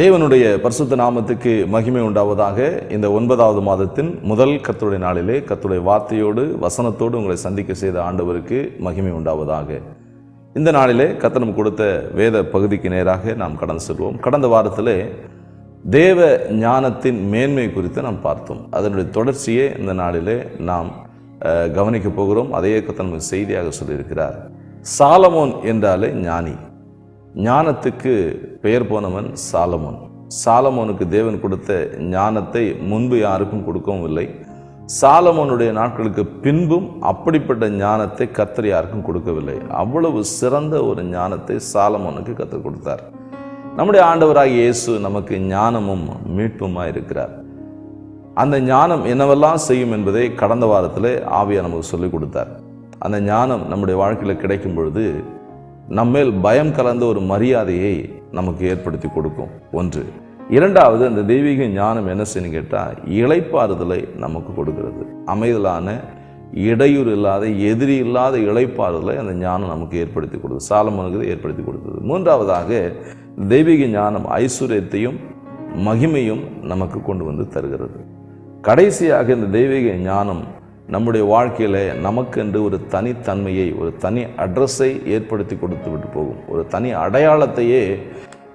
தேவனுடைய பரிசுத்த நாமத்துக்கு மகிமை உண்டாவதாக. இந்த 9வது மாதத்தின் முதல் கர்த்தருடைய நாளிலே கர்த்தருடைய வார்த்தையோடு வசனத்தோடு உங்களை சந்திக்க செய்த ஆண்டவருக்கு மகிமை உண்டாவதாக. இந்த நாளிலே கர்த்தர் நமக்கு கொடுத்த வேத பகுதிக்கு நேராக நாம் கடந்து செல்வோம். கடந்த வாரத்திலே தேவ ஞானத்தின் மேன்மை குறித்து நாம் பார்த்தோம். அதனுடைய தொடர்ச்சியே இந்த நாளிலே நாம் கவனிக்க போகிறோம். அதையே கர்த்தர் நமக்கு செய்தியாக சொல்லியிருக்கிறார். சாலமோன் என்றாலே ஞானி. ஞானத்துக்கு பெயர் போனவன் சாலமோன். சாலமோனுக்கு தேவன் கொடுத்த ஞானத்தை முன்பு யாருக்கும் கொடுக்கவும் இல்லை. சாலமோனுடைய நாட்களுக்கு பின்பும் அப்படிப்பட்ட ஞானத்தை கர்த்தர் யாருக்கும் கொடுக்கவில்லை. அவ்வளவு சிறந்த ஒரு ஞானத்தை சாலமோனுக்கு கர்த்தர் கொடுத்தார். நம்முடைய ஆண்டவராகிய இயேசு நமக்கு ஞானமும் மீட்புமாய் இருக்கிறார். அந்த ஞானம் என்னவெல்லாம் செய்யும் என்பதை கடந்த வாரத்தில் ஆவியா நமக்கு சொல்லிக் கொடுத்தார். அந்த ஞானம் நம்முடைய வாழ்க்கையில் கிடைக்கும் பொழுது நம்மேல் பயம் கலந்த ஒரு மரியாதையை நமக்கு ஏற்படுத்தி கொடுக்கும். ஒன்று. இரண்டாவது, அந்த தெய்வீக ஞானம் என்ன செய்யணும் கேட்டால் இளைப்பாறுதலை நமக்கு கொடுக்கிறது. அமைதலான, இடையூறு இல்லாத, எதிரி இல்லாத இளைப்பாறுதலை அந்த ஞானம் நமக்கு ஏற்படுத்தி கொடுத்தது. சாலமோனுக்கு ஏற்படுத்தி கொடுத்தது. மூன்றாவதாக, தெய்வீக ஞானம் ஐஸ்வர்யத்தையும் மகிமையும் நமக்கு கொண்டு வந்து தருகிறது. கடைசியாக இந்த தெய்வீக ஞானம் நம்முடைய வாழ்க்கையில் நமக்கென்று ஒரு தனித்தன்மையை, ஒரு தனி அட்ரஸை ஏற்படுத்தி கொடுத்து விட்டு போகும். ஒரு தனி அடையாளத்தையே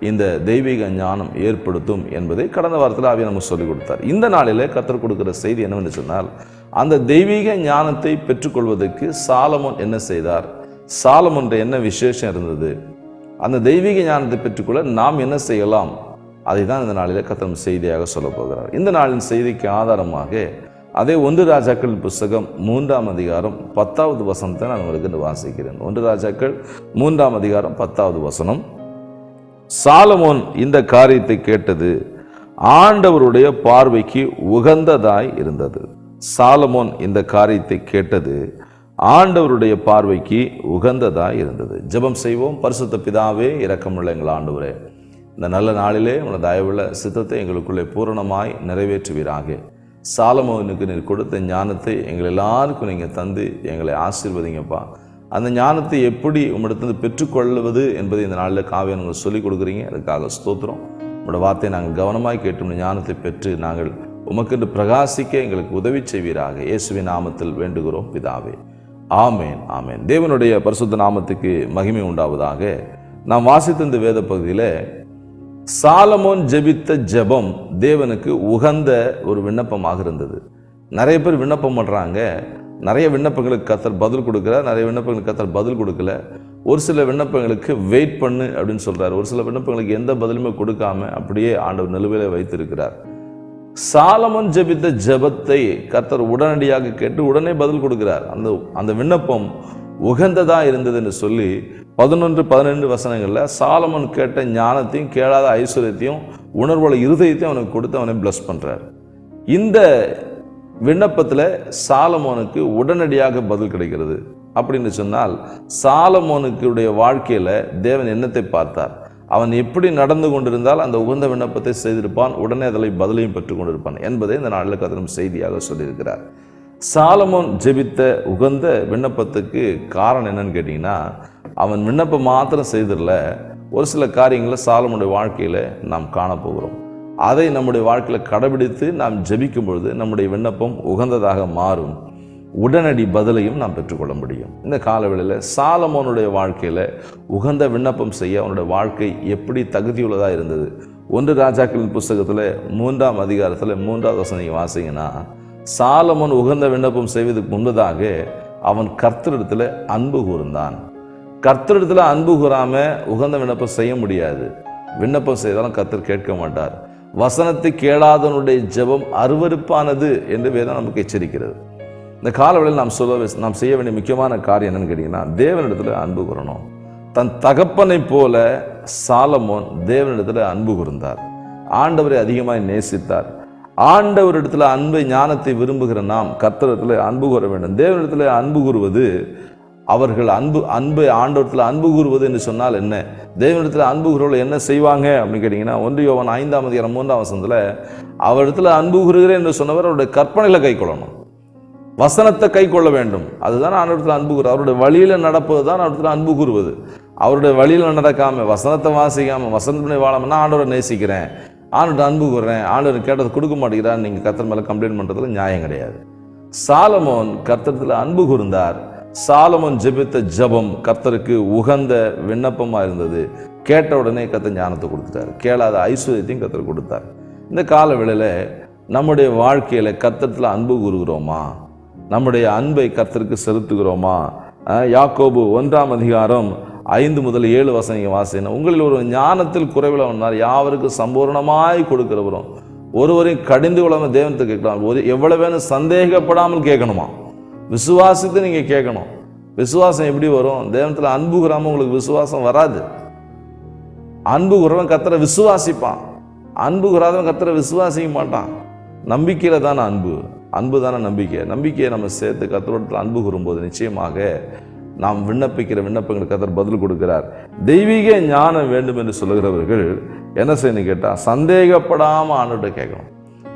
இந்த தெய்வீக ஞானம் ஏற்படுத்தும் என்பதை கடந்த வாரத்தில் ஆவியா நமக்கு சொல்லிக் கொடுத்தார். இந்த நாளில் கர்த்தர் கொடுக்கிற செய்தி என்னவென்று சொன்னால், அந்த தெய்வீக ஞானத்தை பெற்றுக்கொள்வதற்கு சாலமோன் என்ன செய்தார், சாலமோன் என்ன விசேஷம் இருந்தது, அந்த தெய்வீக ஞானத்தை பெற்றுக்கொள்ள நாம் என்ன செய்யலாம், அதை தான் இந்த நாளில் கர்த்தர் செய்தியாக சொல்ல போகிறார். இந்த நாளின் செய்திக்கு ஆதாரமாக அதே 1 ராஜாக்கள் புஸ்தகம் 3ஆம் அதிகாரம் 10வது வசனத்தை நான் உங்களுக்கு வாசிக்கிறேன். 1 ராஜாக்கள் 3ஆம் அதிகாரம் 10வது வசனம். சாலமோன் இந்த காரியத்தை கேட்டது ஆண்டவருடைய பார்வைக்கு உகந்ததாய் இருந்தது. சாலமோன் இந்த காரியத்தை கேட்டது ஆண்டவருடைய பார்வைக்கு உகந்ததாய் இருந்தது. ஜெபம் செய்வோம். பரிசுத்த பிதாவே, இரக்கமுள்ள எங்கள் ஆண்டவரே, இந்த நல்ல நாளிலே உங்கள் தயவுள்ள சித்தத்தை எங்களுக்குள்ளே பூரணமாய் நிறைவேற்றுவீராக. சாலமோனுக்கு நீர் கொடுத்த ஞானத்தை எங்கள் எல்லாருக்கும் நீங்கள் தந்து எங்களை ஆசீர்வதிங்கப்பா. அந்த ஞானத்தை எப்படி உம்மிடத்திலிருந்து பெற்றுக்கொள்வது என்பதை இந்த நாளில் காவியம் உங்களுக்கு சொல்லிக் கொடுக்குறீங்க. அதுக்காக ஸ்தோத்திரம். உங்களோட வார்த்தையை நாங்கள் கவனமாய் கேட்டு ஞானத்தை பெற்று நாங்கள் உமக்கென்று பிரகாசிக்க எங்களுக்கு உதவி செய்வீராக. இயேசுவின் நாமத்தில் வேண்டுகிறோம் பிதாவே, ஆமேன், ஆமேன். தேவனுடைய பரிசுத்த நாமத்துக்கு மகிமை உண்டாவதாக. நாம் வாசித்த இந்த வேத பகுதியில் சாலமோன் ஜெபித்த ஜெபம் தேவனுக்கு உகந்த ஒரு விண்ணப்பமாக இருந்தது. நிறைய பேர் விண்ணப்பம் பண்ணுறாங்க. நிறைய விண்ணப்பங்களுக்கு கர்த்தர் பதில் கொடுக்குறார், நிறைய விண்ணப்பங்களுக்கு கர்த்தர் பதில் கொடுக்கல. ஒரு சில விண்ணப்பங்களுக்கு வெயிட் பண்ணு அப்படின்னு சொல்கிறார். ஒரு சில விண்ணப்பங்களுக்கு எந்த பதிலுமே கொடுக்காம அப்படியே ஆண்டவர் நிலுவையில வைத்திருக்கிறார். சாலமோன் ஜெபித்த ஜெபத்தை கர்த்தர் உடனடியாக கேட்டு உடனே பதில் கொடுக்கிறார். அந்த விண்ணப்பம் உகந்ததா இருந்தது என்று சொல்லி 11-12 வசனங்களில் சாலமோன் கேட்ட ஞானத்தையும் கேளாத ஐஸ்வர்யத்தையும் உணர்வுள்ள இருதயத்தையும் அவனுக்கு கொடுத்து அவனை பிளஸ் பண்றார். இந்த விண்ணப்பத்தில் சாலமோனுக்கு உடனடியாக பதில் கிடைக்கிறது. அப்படின்னு சொன்னால் சாலமோனுக்குடைய வாழ்க்கையில தேவன் என்னத்தை பார்த்தார், அவன் எப்படி நடந்து கொண்டிருந்தால் அந்த உகந்த விண்ணப்பத்தை செய்திருப்பான், உடனே அதில் பதிலையும் பெற்றுக் கொண்டிருப்பான் என்பதை இந்த நாளில் கர்த்தர் செய்தியாக சொல்லியிருக்கிறார். சாலமோன் ஜெபித்த உகந்த விண்ணப்பத்துக்கு காரணம் என்னன்னு கேட்டிங்கன்னா, அவன் விண்ணப்பம் மாத்திரம் செய்திடல, ஒரு சில காரியங்களை சாலமோனுடைய வாழ்க்கையில் நாம் காணப்போகிறோம். அதை நம்முடைய வாழ்க்கையில் கடைபிடித்து நாம் ஜெபிக்கும் பொழுது நம்முடைய விண்ணப்பம் உகந்ததாக மாறும். உடனடி பதிலையும் நாம் பெற்றுக்கொள்ள முடியும். இந்த காலவேளையில் சாலமோனுடைய வாழ்க்கையில் உகந்த விண்ணப்பம் செய்ய அவனுடைய வாழ்க்கை எப்படி தகுதியுள்ளதாக இருந்தது. 1 ராஜாக்களின் புஸ்தகத்தில் 3ஆம் அதிகாரத்தில் 3வது வசனம் வாசிங்கன்னா, சாலமோன் உகந்த விண்ணப்பம் செய்வதற்கு முன்பதாக அவன் கர்த்தரிடத்தில் அன்பு கூர்ந்தான். கர்த்தரிடத்தில் அன்பு கூறாம உகந்த விண்ணப்பம் செய்ய முடியாது. விண்ணப்பம் செய்தாலும் கர்த்தர் கேட்க மாட்டார். வசனத்தை கேளாதவனுடைய ஜெபம் அருவருப்பானது என்று வேதம் நமக்கு எச்சரிக்கிறது. இந்த காலவெளியில் நாம் செய்ய வேண்டிய முக்கியமான காரியம் என்னன்னு கேட்டீங்கன்னா, தேவனிடத்தில் அன்பு கூறணும். தன் தகப்பனை போல சாலமோன் தேவனிடத்தில் அன்பு கூர்ந்தார். ஆண்டவரை அதிகமாய் நேசித்தார். ஆண்டவரிடத்தில் அன்பை, ஞானத்தை விரும்புகிற நாம் கர்த்தரிடத்தில் அன்பு கூற வேண்டும். தேவனிடத்தில் அன்பு கூறுவது, அவர்கள் அன்பை ஆண்டவரத்தில் அன்பு கூறுவது என்று சொன்னால் என்ன, தேவனிடத்தில் அன்பு கூறுவர்கள் என்ன செய்வாங்க அப்படின்னு கேட்டிங்கன்னா, 1 யோவான் 5ஆம் அதிகாரம் 3ஆம் வசனத்தில் அவரிடத்தில் அன்பு கூறுகிறேன் என்று சொன்னவர் அவருடைய கற்பனைகளை கை கொள்ளணும். வசனத்தை கை கொள்ள வேண்டும். அதுதான் ஆண்டவரத்தில் அன்பு கூறுவது. அவருடைய வழியில் நடப்பது தான் ஆண்டவரத்தில் அன்பு கூறுவது. அவருடைய வழியில் நடக்காமல், வசனத்தை வாசிக்காமல், வசனத்தினை வாழாமன்னா ஆண்டவரை நேசிக்கிறேன், ஆண்டவர்கிட்ட அன்பு கூறுறேன், ஆண்டவர் கேட்டது கொடுக்க மாட்டேங்கிறான்னு நீங்கள் கர்த்தர் மேலே கம்ப்ளைண்ட் பண்ணுறதுல நியாயம் கிடையாது. சாலமோன் கர்த்தரிடத்தில் அன்பு கூர்ந்தார். சாலமோன் ஜெபித்த ஜெபம் கர்த்தருக்கு உகந்த விண்ணப்பமாக இருந்தது. கேட்ட உடனே கர்த்தர் ஞானத்தை கொடுத்துட்டார், கேளாத ஐஸ்வர்யத்தையும் கர்த்தர் கொடுத்தார். இந்த கால வேளையில் நம்முடைய வாழ்க்கையில் கர்த்தரிடத்தில் அன்பு கூறுகிறோமா? நம்முடைய அன்பை கர்த்தருக்கு செலுத்துகிறோமா? யாக்கோபு 1:5-7 வாசின, உங்களில் ஒரு ஞானத்தில் குறைவுள்ளவனார் யாவருக்கு சம்பூர்ணமாய் கொடுக்கிறவரும் ஒருவரையும் கடிந்து கொள்ளாமல் தேவனத்தை கேட்கலாம். எவ்வளவு வேணும் சந்தேகப்படாமல் கேட்கணுமா? விசுவாசித்து நீங்கள் கேட்கணும். விசுவாசம் எப்படி வரும்? தேவனத்தில் அன்பு கூறாமல் உங்களுக்கு விசுவாசம் வராது. அன்பு கூறவன் கர்த்தரை விசுவாசிப்பான், அன்பு கூறாதவன் கர்த்தரை விசுவாசிக்க மாட்டான். நம்பிக்கையில தானே அன்பு, அன்பு தானே நம்பிக்கை. நம்பிக்கையை நம்ம சேர்த்து கர்த்தரிடத்தில் அன்பு கூறும்போது நிச்சயமாக நாம் விண்ணப்பிக்கிற விண்ணப்பங்களுக்கு கர்த்தர் பதில் கொடுக்கிறார். தெய்வீக ஞானம் வேண்டும் என்று சொல்லுகிறவர்கள் என்ன செய்யணும் கேட்டால், சந்தேகப்படாமல் ஆண்டுகிட்ட கேட்கணும்.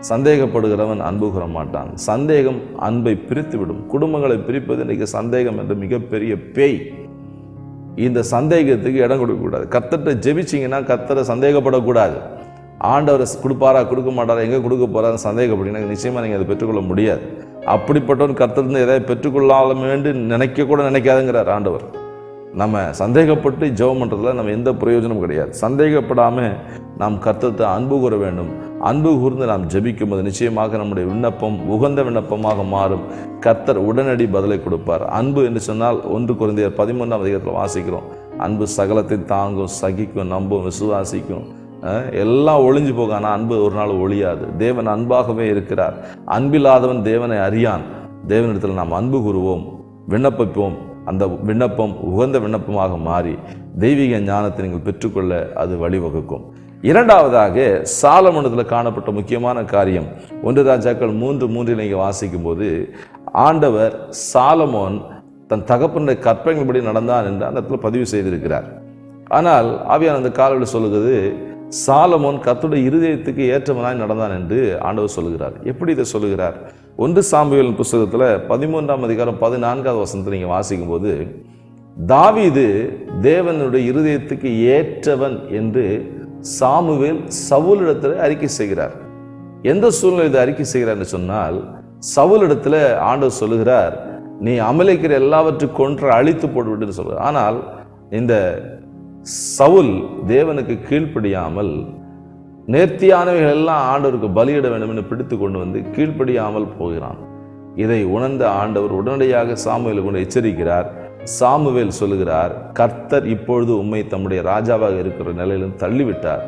சந்தேகப்படுகிறவன் அன்பு கூற மாட்டான். சந்தேகம் அன்பை பிரித்து விடும். குடும்பங்களை பிரிப்பது இன்றைக்கு சந்தேகம் என்ற மிகப்பெரிய பேய். இந்த சந்தேகத்துக்கு இடம் கொடுக்கக்கூடாது. கர்த்தர்கிட்ட ஜெபிச்சிங்கன்னா கர்த்தரை சந்தேகப்படக்கூடாது. ஆண்டவர் கொடுப்பாரா கொடுக்க மாட்டாரா, எங்கே கொடுக்க போறாரு சந்தேகப்பட்டீங்கன்னா நிச்சயமாக நீங்கள் அதை பெற்றுக்கொள்ள முடியாது. அப்படிப்பட்டவன் கர்த்தர்ந்து எதாவது பெற்றுக்கொள்ளாமல் வேண்டு நினைக்க கூட நினைக்காதுங்கிறார் ஆண்டவர். நம்ம சந்தேகப்பட்டு ஜெபம் பண்ணுறதுல நம்ம எந்த பிரயோஜனமும் கிடையாது. சந்தேகப்படாமல் நாம் கர்த்தர்கிட்ட அன்பு கூற வேண்டும். அன்பு கூர்ந்து நாம் ஜெபிக்கும் போது நிச்சயமாக நம்முடைய விண்ணப்பம் உகந்த விண்ணப்பமாக மாறும். கர்த்தர் உடனடி பதிலை கொடுப்பார். அன்பு என்று சொன்னால் 1 கொரிந்தியர் 13 வாசிக்கிறோம், அன்பு சகலத்தை தாங்கும், சகிக்கும், நம்பும், விசுவாசிக்கும், எல்லாம் ஒளிஞ்சு போக. ஆனால் அன்பு ஒரு நாள் ஒழியாது. தேவன் அன்பாகவே இருக்கிறார். அன்பில்லாதவன் தேவனை அறியான். தேவனிடத்தில் நாம் அன்பு கூறுவோம், விண்ணப்பிப்போம். அந்த விண்ணப்பம் உகந்த விண்ணப்பமாக மாறி தெய்வீக ஞானத்தை நீங்கள் பெற்றுக்கொள்ள அது வழிவகுக்கும். இரண்டாவதாக சாலமோனிடத்தில் காணப்பட்ட முக்கியமான காரியம் 1 ராஜாக்கள் 3:3 நீங்கள் வாசிக்கும் போது, ஆண்டவர் சாலமோன் தன் தகப்பனுடைய கற்பனைகளின்படி நடந்தான் என்று அந்த இடத்துல பதிவு செய்திருக்கிறார். ஆனால் ஆவியான அந்த காலையில் சொல்லுகிறது, சாலமோன் கர்த்தருடைய இருதயத்துக்கு ஏற்றவனாய் நடந்தான் என்று ஆண்டவர் சொல்லுகிறார். எப்படி இதை சொல்லுகிறார்? 1 சாமுவேல் புஸ்தகத்தில் 13:14 நீங்கள் வாசிக்கும் போது, தாவீது தேவனுடைய இருதயத்துக்கு ஏற்றவன் என்று சாமுவேல் சவுலிடத்தில் அறிக்கை செய்கிறார். எந்த சூழ்நிலை இதை அறிக்கை செய்கிறார் என்று சொன்னால், சவுலிடத்தில் ஆண்டவர் சொல்லுகிறார், நீ அமலேக்கிற எல்லாவற்றையும் கொன்று அழித்து போட்டுவிட்டு சொல்கிறார். ஆனால் இந்த சவுல் தேவனுக்கு கீழ்ப்படியாமல் நேர்த்தியானவைகள் எல்லாம் ஆண்டவருக்கு பலியிட வேண்டும் என்று பிடித்து கொண்டு வந்து கீழ்ப்படியாமல் போகிறான். இதை உணர்ந்த ஆண்டவர் உடனடியாக சாமுவேலை கொண்டு எச்சரிக்கிறார். சாமுவேல் சொல்லுகிறார், கர்த்தர் இப்பொழுது உம்மை தம்முடைய ராஜாவாக இருக்கிற நிலையிலும் தள்ளிவிட்டார்,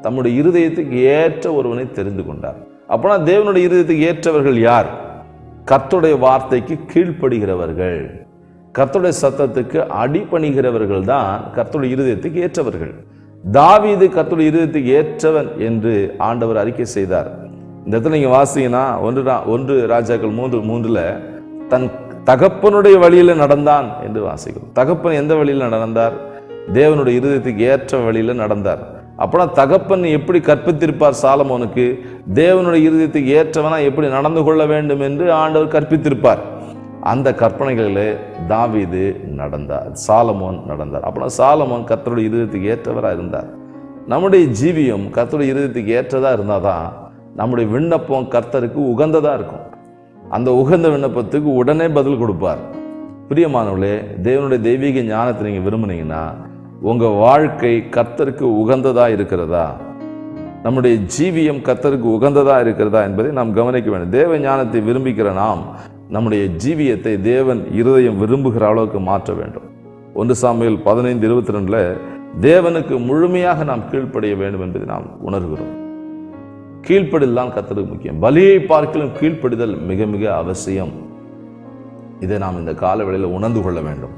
தம்முடைய இருதயத்துக்கு ஏற்ற ஒருவனை தெரிந்து கொண்டார். அப்போனா தேவனுடைய இருதயத்துக்கு ஏற்றவர்கள் யார்? கர்த்தருடைய வார்த்தைக்கு கீழ்ப்படுகிறவர்கள், கர்த்தருடைய சத்தத்துக்கு அடிபணிகிறவர்கள் தான் கர்த்தருடைய இருதயத்துக்கு ஏற்றவர்கள். தாவீது கர்த்தருடைய இருதயத்துக்கு ஏற்றவன் என்று ஆண்டவர் அறிக்கை செய்தார். இந்த இடத்துல நீங்க வாசிங்கன்னா 1 ராஜாக்கள் 3:3 தன் தகப்பனுடைய வழியில நடந்தான் என்று வாசிக்கிறோம். தகப்பன் எந்த வழியில் நடந்தார்? தேவனுடைய இருதயத்துக்கு ஏற்ற வழியில நடந்தார். அப்பனா தகப்பன் எப்படி கற்பித்திருப்பார் சாலமோனுக்கு? தேவனுடைய இருதயத்துக்கு ஏற்றவனா எப்படி நடந்து கொள்ள வேண்டும் என்று ஆண்டவர் கற்பித்திருப்பார். அந்த கற்பனைகளிலே தாவீது நடந்தார், சாலமோன் நடந்தார். அப்பனா சாலமோன் கர்த்தருடைய இருதயத்துக்கு ஏற்றவராக இருந்தார். நம்முடைய ஜீவியம் கர்த்தருடைய இருதயத்துக்கு ஏற்றதா இருந்தாதான் நம்முடைய விண்ணப்பம் கர்த்தருக்கு உகந்ததா இருக்கும். அந்த உகந்த விண்ணப்பத்துக்கு உடனே பதில் கொடுப்பார். பிரியமானவர்களே, தேவனுடைய தெய்வீக ஞானத்தை நீங்கள் விரும்புனீங்கன்னா உங்கள் வாழ்க்கை கர்த்தருக்கு உகந்ததா இருக்கிறதா, நம்முடைய ஜீவியம் கர்த்தருக்கு உகந்ததா இருக்கிறதா என்பதை நாம் கவனிக்க வேண்டும். தேவ ஞானத்தை விரும்பிக்கிற நாம் நம்முடைய ஜீவியத்தை தேவன் இருதயம் விரும்புகிற அளவுக்கு மாற்ற வேண்டும். 1 சாமுவேல் 15:22 தேவனுக்கு முழுமையாக நாம் கீழ்ப்படிய வேண்டும் என்பதை நாம் உணர்கிறோம். கீழ்ப்படிதல் தான் கர்த்தருக்கு முக்கியம். பலியை பார்க்கலும் கீழ்ப்படிதல் மிக மிக அவசியம். இதை நாம் இந்த காலவேளையில் உணர்ந்து கொள்ள வேண்டும்.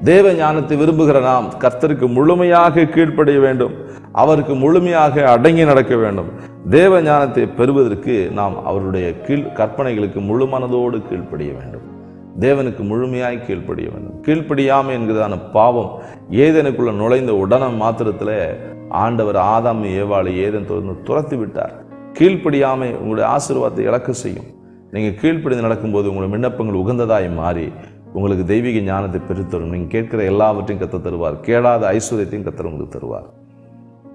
தேவ ஞானத்தை விரும்புகிற நாம் கர்த்தருக்கு முழுமையாக கீழ்ப்படிய வேண்டும், அவருக்கு முழுமையாக அடங்கி நடக்க வேண்டும். தேவ ஞானத்தை பெறுவதற்கு நாம் அவருடைய கற்பனைகளுக்கு முழு மனதோடு கீழ்ப்படிய வேண்டும். தேவனுக்கு முழுமையாய் கீழ்ப்படிய வேண்டும். கீழ்ப்படியாமை என்கிறதான பாவம் ஏதேனுக்குள்ள நுழைந்த உடனே மாத்திரத்தில் ஆண்டவர் ஆதாம் ஏவாளை ஏதேன் துரத்தி விட்டார். கீழ்ப்படியாமை உங்களுடைய ஆசீர்வாதத்தை இழக்க செய்யும். நீங்கள் கீழ்ப்படிந்து நடக்கும்போது உங்களுடைய விண்ணப்பங்கள் உகந்ததாய் மாறி உங்களுக்கு தெய்வீக ஞானத்தை பெற்றுத்தரும். நீங்கள் கேட்கிற எல்லாவற்றையும் கத்த தருவார். கேளாத ஐஸ்வர்யத்தையும் கத்தர் உங்களுக்கு தருவார்.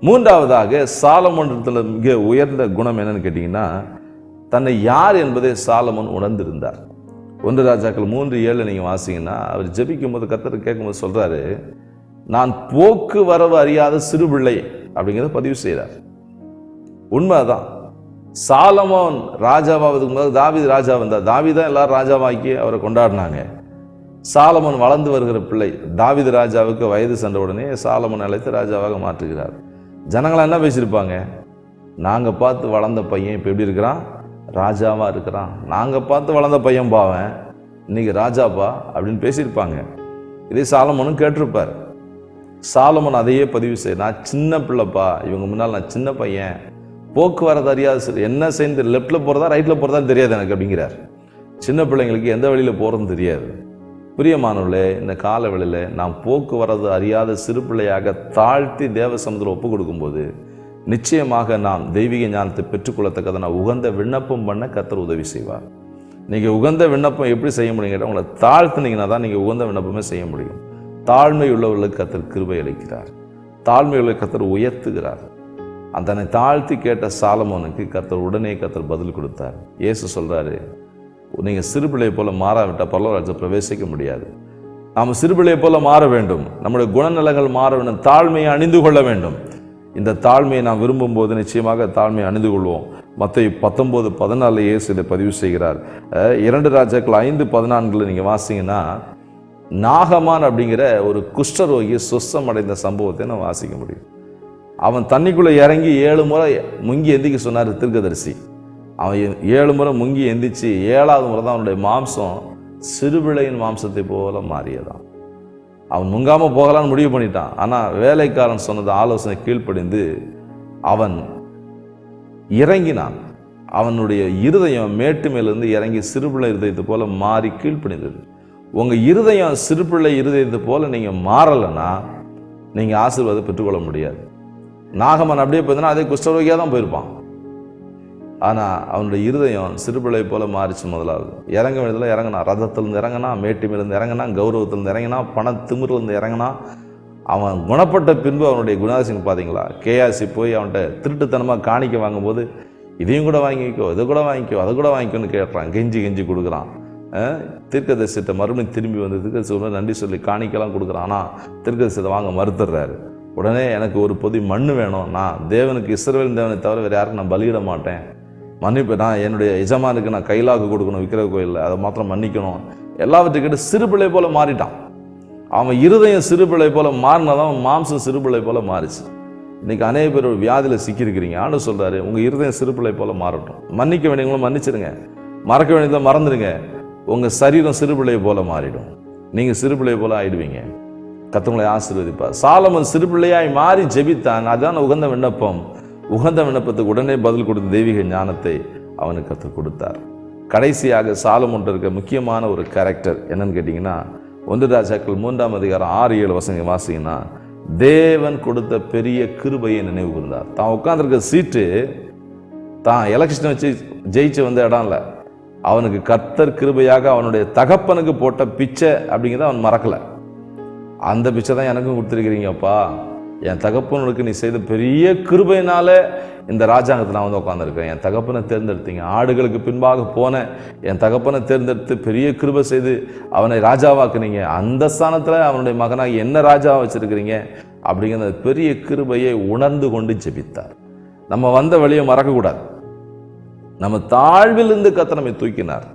மூன்றாவதாக சாலமோனிடத்தில் மிக உயர்ந்த குணம் என்னன்னு கேட்டிங்கன்னா, தன்னை யார் என்பதை சாலமோன் உணர்ந்திருந்தார். 1 ராஜாக்கள் 3:7 நீங்கள் வாசிங்கன்னா, அவர் ஜெபிக்கும் போது கத்தர் கேட்கும்போது சொல்கிறாரு, நான் போக்கு வரவு அறியாத சிறு பிள்ளை அப்படிங்கிறத பதிவு செய்கிறார். உண்மைதான். சாலமோன் ராஜாவாவதுக்கு முதல் தாவீது ராஜா வந்தார். தாவீதான் எல்லாரும் ராஜாவாக்கி அவரை கொண்டாடினாங்க. சாலமோன் வளர்ந்து வருகிற பிள்ளை. தாவீது ராஜாவுக்கு வயது சென்ற உடனே சாலமோன் அழைத்து ராஜாவாக மாற்றுகிறார். ஜனங்களாம் என்ன பேசியிருப்பாங்க? நாங்கள் பார்த்து வளர்ந்த பையன் இப்போ எப்படி இருக்கிறான்? ராஜாவாக இருக்கிறான். நாங்கள் பார்த்து வளர்ந்த பையன் பாவன் இன்னைக்கு ராஜாப்பா அப்படின்னு பேசியிருப்பாங்க. இதே சாலமோனும் கேட்டிருப்பார். சாலமோன் அதையே பதிவு செய்ய, நான் சின்ன பிள்ளைப்பா, இவங்க முன்னால் நான் சின்ன பையன், போக்குவரத்து அறியாது, சரி என்ன செய்ய லெஃப்டில் போகிறதா ரைட்டில் போகிறதா தெரியாது எனக்கு அப்படிங்கிறார். சின்ன பிள்ளைங்களுக்கு எந்த வழியில் போகிறதுன்னு தெரியாது. பிரியமானவர்களே, இந்த கால வேளையில் நாம் போக்குவரத்து அறியாத சிறு பிள்ளையாக தாழ்த்தி தேவ சமூகத்தில் ஒப்பு கொடுக்கும்போது நிச்சயமாக நாம் தெய்வீக ஞானத்தை பெற்றுக்கொள்ளத்தக்கதை நான் உகந்த விண்ணப்பம் பண்ண கர்த்தர் உதவி செய்வார். நீங்கள் உகந்த விண்ணப்பம் எப்படி செய்ய முடியுங்கிட்ட, உங்களை தாழ்த்துனீங்கன்னா தான் நீங்கள் உகந்த விண்ணப்பமே செய்ய முடியும். தாழ்மை உள்ளவர்களுக்கு கர்த்தர் கிருபை அளிக்கிறார். தாழ்மை உள்ள கர்த்தர் உயர்த்துகிறார். தன்னை தாழ்த்தி கேட்ட சாலமோனுக்கு கர்த்தர் உடனே கர்த்தர் பதில் கொடுத்தார். இயேசு சொல்கிறாரு, நீங்கள் சிறுபிள்ளையை போல மாறாவிட்டால் பரலோகராஜ்யத்தில் பிரவேசிக்க முடியாது. நாம் சிறுபிள்ளையை போல மாற வேண்டும். நம்முடைய குணநலங்கள் மாற வேண்டும். தாழ்மையை அணிந்து கொள்ள வேண்டும். இந்த தாழ்மையை நாம் விரும்பும் போது நிச்சயமாக தாழ்மையை அணிந்து கொள்வோம். மத்தேயு 19:14 இயேசு இதை பதிவு செய்கிறார். 2 ராஜாக்கள் 5:14 நீங்கள் வாசிங்கன்னா, நாகமான் அப்படிங்கிற ஒரு குஷ்டரோகி சுஸ்தம் அடைந்த சம்பவத்தை நான் வாசிக்க முடியும். அவன் தண்ணிக்குள்ளே இறங்கி 7 முறை முங்கி எந்திக்க சொன்னார் தீர்க்கதரிசி. அவன் 7 முறை முங்கி எந்திச்சு 7வது முறை தான் அவனுடைய மாம்சம் சிறுபிள்ளையின் மாம்சத்தை போல மாறியதான். அவன் முங்காமல் போகலான்னு முடிவு பண்ணிட்டான். ஆனால் வேலைக்காரன் சொன்னது ஆலோசனை கீழ்ப்படிந்து அவன் இறங்கினான். அவனுடைய இருதயம் மேட்டு மேலிருந்து இறங்கி சிறுபிள்ளை இருதயத்தை போல மாறி கீழ்ப்படிந்தது. உங்கள் இருதயம் சிறுபிள்ளை இருதயத்தை போல நீங்கள் மாறலைன்னா நீங்கள் ஆசீர்வாதம் பெற்றுக்கொள்ள முடியாது. நாகமன் அப்படியே போயிருந்தா அதே குஷ்டரோகியாக தான் போயிருப்பான். ஆனால் அவனுடைய இருதயம் சிறுபிள்ளை போல மாறிச்சு. முதலாவது இறங்க வேண்டியதில் இறங்கினா, ரதத்திலிருந்து இறங்கினா, மேட்டு மேலிருந்து இறங்கினா, கௌரவத்திலிருந்து இறங்கினா, பண திமிரிலிருந்து இறங்கினா. அவன் குணப்பட்ட பின்பு அவனுடைய குணாதிசயம் பார்த்தீங்களா? கேஆசி போய் அவன்கிட்ட திருட்டுத்தனமாக காணிக்க வாங்கும்போது, இதையும் கூட வாங்கிக்கோ, இதை கூட வாங்கிக்கோ, அதை கூட வாங்கிக்கோன்னு கேட்குறான். கெஞ்சி கொடுக்குறான். தீர்க்கதரிசிட்ட மறுபடியும் திரும்பி வந்து தீர்க்கதரிசி நன்றி சொல்லி காணிக்கலாம் கொடுக்குறான். ஆனால் தீர்க்கதரிசியை வாங்க மறுத்துடுறாரு. உடனே எனக்கு ஒரு பொதி மண் வேணும், நான் தேவனுக்கு இஸ்ரவேல் தேவனை தவிர வேறு யாருக்கும் நான் பலியிட மாட்டேன், மன்னிப்பு, நான் என்னுடைய எஜமானுக்கு நான் கைலாக்கு கொடுக்கணும் விக்கிர கோயிலில், அதை மாத்திரம் மன்னிக்கணும். எல்லாவற்றுக்கிட்ட சிறுபிள்ளை போல மாறிட்டான். அவன் இருதயம் சிறுபிள்ளை போல மாறினதான் அவன் மாம்சம் சிறுபிள்ளை போல மாறிச்சு. இன்னைக்கு அநேக பேர் ஒரு வியாதியில் சிக்கியிருக்கிறீங்க. ஆண்டு சொல்கிறாரு, உங்கள் இருதயம் சிறுபிள்ளை போல மாறட்டும். மன்னிக்க வேண்டியவங்களும் மன்னிச்சிருங்க, மறக்க வேண்டியதை மறந்துடுங்க. உங்கள் சரீரம் சிறுபிள்ளை போல மாறிடும். நீங்கள் சிறுபிள்ளை போல ஆயிடுவீங்க. கர்த்தர் ஆசீர்வதிப்பார். சாலமோன் சிறுபிள்ளையாய் மாறி ஜெபித்தான். அதான் உகந்த விண்ணப்பம். உகந்த விண்ணப்பத்துக்கு உடனே பதில் கொடுத்த தெய்வீக ஞானத்தை அவனுக்கு கற்றுக் கொடுத்தார். கடைசியாக சாலமோன் இருக்க முக்கியமான ஒரு கேரக்டர் என்னன்னு கேட்டிங்கன்னா, 1 ராஜாக்கள் 3:6-7 வாசிங்கன்னா, தேவன் கொடுத்த பெரிய கிருபையை நினைவு கூர்ந்தார். தான் உட்கார்ந்துருக்க சீட்டு தான் எலெக்ஷன் வச்சு ஜெயிச்சு வந்த இடம் இல்லை. அவனுக்கு கர்த்தர் கிருபையாக அவனுடைய தகப்பனுக்கு போட்ட பிச்சை அப்படிங்கிறத அவன் மறக்கலை. அந்த பிச்சை தான் எனக்கும் கொடுத்துருக்கிறீங்கப்பா, என் தகப்பனுக்கு நீ செய்த பெரிய கிருபையினால இந்த ராஜாங்கத்தில் நான் வந்து உட்காந்துருக்கேன். என் தகப்பனை தேர்ந்தெடுத்தீங்க, ஆடுகளுக்கு பின்பாக போனேன், என் தகப்பனை தேர்ந்தெடுத்து பெரிய கிருபை செய்து அவனை ராஜாவாக்குனீங்க, அந்த ஸ்தானத்தில் அவனுடைய மகனாக என்ன ராஜாவாக வச்சிருக்கிறீங்க அப்படிங்கிற பெரிய கிருபையை உணர்ந்து கொண்டு ஜெபித்தார். நம்ம வந்த வழியை மறக்கக்கூடாது. நம்ம தாழ்விலிருந்து கர்த்தர் நம்மை தூக்கினார்.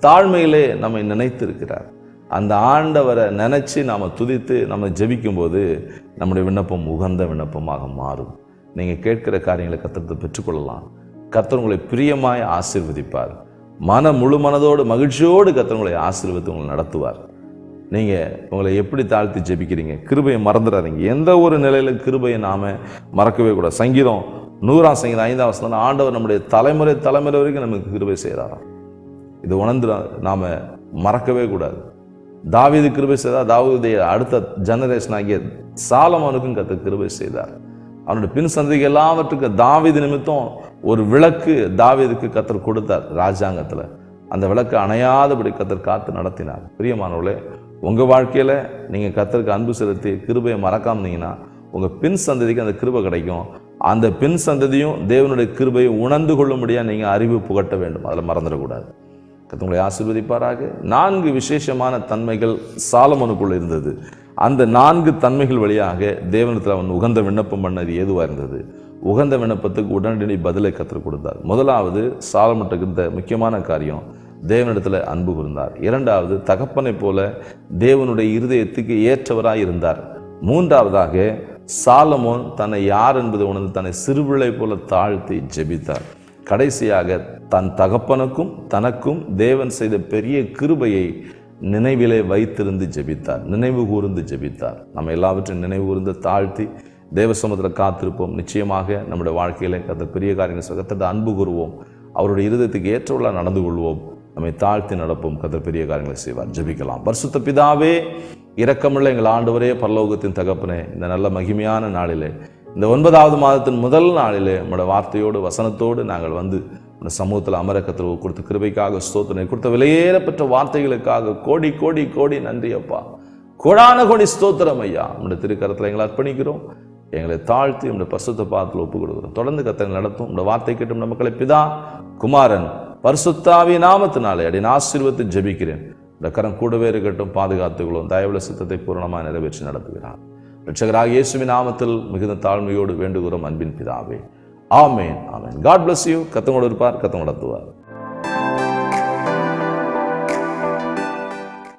தாழ்மையிலே நம்மை நினைத்திருக்கிறார். அந்த ஆண்டவரை நினைச்சு நாம துதித்து நம்ம ஜெபிக்கும் போது நம்முடைய விண்ணப்பம் உகந்த விண்ணப்பமாக மாறும். நீங்க கேட்கிற காரியங்களை கர்த்தர் பெற்றுக்கொள்ளலாம். கர்த்தர் உங்களை பிரியமாய் ஆசீர்வதிப்பார். முழு மனதோடு மகிழ்ச்சியோடு கர்த்தர் உங்களை ஆசீர்வதித்து உங்களை நடத்துவார். நீங்க உங்களை எப்படி தாழ்த்தி ஜெபிக்கிறீங்க, கிருபையை மறந்துடாதீங்க. எந்த ஒரு நிலையில கிருபையை நாம மறக்கவே கூடாது. சங்கீதம் 100 சங்கீதம் 5 வசனம், ஆண்டவர் நம்முடைய தலைமுறை வரைக்கும் நமக்கு கிருபை செய்கிறாராம். இது உணர்ந்து நாம மறக்கவே கூடாது. தாவீது கிருபை செய்தார். தாவீதுடைய அடுத்த ஜெனரேஷன் ஆகிய சாலமோனுக்கும் கர்த்தர் கிருபை செய்தார். அவனுடைய பின் சந்ததிக்கு எல்லாவற்றுக்கும் தாவீது நிமித்தம் ஒரு விளக்கு தாவீதுக்கு கர்த்தர் கொடுத்தார் ராஜாங்கத்தில். அந்த விளக்கு அணையாதபடி கர்த்தர் காத்து நடத்தினார். பிரியமானவர்களே, உங்கள் வாழ்க்கையில் நீங்கள் கர்த்தருக்கு அன்பு செலுத்தி கிருபையை மறக்காமனீங்கன்னா உங்கள் பின் சந்ததிக்கு அந்த கிருபை கிடைக்கும். அந்த பின் சந்ததியும் தேவனுடைய கிருபையை உணர்ந்து கொள்ளும்படியாக நீங்கள் அறிவு புகட்ட வேண்டும். அதில் மறந்துடக்கூடாது. கர்த்தர் உங்களை ஆசீர்வதிப்பாராக. 4 விசேஷமான தன்மைகள் சாலமோனுக்குள்ள இருந்தது. அந்த 4 தன்மைகள் வழியாக தேவனிடத்தில் அவன் உகந்த விண்ணப்பம் பண்ணது ஏதுவாக இருந்தது. உகந்த விண்ணப்பத்துக்கு உடனடி பதிலை கர்த்தர் கொடுத்தார். முதலாவது, சாலமோனுக்கு இருந்த முக்கியமான காரியம், தேவனிடத்தில் அன்பு கூர்ந்தார். 2வது, தகப்பனை போல தேவனுடைய இருதயத்துக்கு ஏற்றவராய் இருந்தார். 3வதாக, சாலமோன் தன்னை யார் என்பதை உணர்ந்து தன்னை சிறுபிள்ளை போல தாழ்த்தி ஜெபித்தார். கடைசியாக, தன் தகப்பனுக்கும் தனக்கும் தேவன் செய்த பெரிய கிருபையை நினைவிலே வைத்திருந்து ஜெபித்தார், நினைவு கூர்ந்து ஜெபித்தார். நம்ம எல்லாவற்றையும் நினைவு கூர்ந்து தாழ்த்தி தேவ சமூகத்தில் காத்திருப்போம். நிச்சயமாக நம்முடைய வாழ்க்கையில கர்த்தர் பெரிய காரியங்கள் கர்த்தர் அன்பு கூறுவோம். அவருடைய இருதயத்துக்கு ஏற்றவர்களாக நடந்து கொள்வோம். நம்மை தாழ்த்தி நடப்போம். கர்த்தர் பெரிய காரியங்களை செய்வார். ஜெபிக்கலாம். பரிசுத்த பிதாவே, இரக்கமுள்ள எங்கள் ஆண்டவரே, பரலோகத்தின் தகப்பனே, இந்த நல்ல மகிமையான நாளிலே, இந்த 9வது மாதத்தின் முதல் நாளிலே உம்முடைய வார்த்தையோடு வசனத்தோடு நாங்கள் வந்து இந்த சமூகத்தில் அமர கர்த்தர் கொடுத்த கிருபைக்காக ஸ்தோத்திரம். கொடுத்த விலையேறப்பட்ட வார்த்தைகளுக்காக கோடி கோடி கோடி நன்றி அப்பா. கோடான கோடி ஸ்தோத்திரம் ஐயா. உம்முடைய திருக்கரத்தில் எங்களை அர்ப்பணிக்கிறோம். எங்களை தாழ்த்தி உம்முடைய பரிசுத்த பாதத்தில் ஒப்புக் கொடுக்கிறோம். தொடர்ந்து கர்த்தர் நடத்தும். உம்முடைய வார்த்தை கேட்டும் மக்களை பிதா, குமாரன், பரிசுத்த ஆவி நாமத்தினாலே அடியேன் ஆசீர்வதித்து ஜெபிக்கிறேன். இந்த கரம் கூடவே இருக்கட்டும். பாதுகாத்துக்கொள்ளும். தயவுள்ள சித்தத்தை பூரணமாக நிறைவேற்றி நடத்துகிறார். இரட்சகராகிய இயேசுவின் நாமத்தில் மிகுந்த தாழ்மையோடு வேண்டுகிறோம் அன்பின் பிதாவே. ஆமென், ஆமென். God bless you. கர்த்தர் உங்களோடு இருப்பார். கர்த்தர் நடத்துவார்.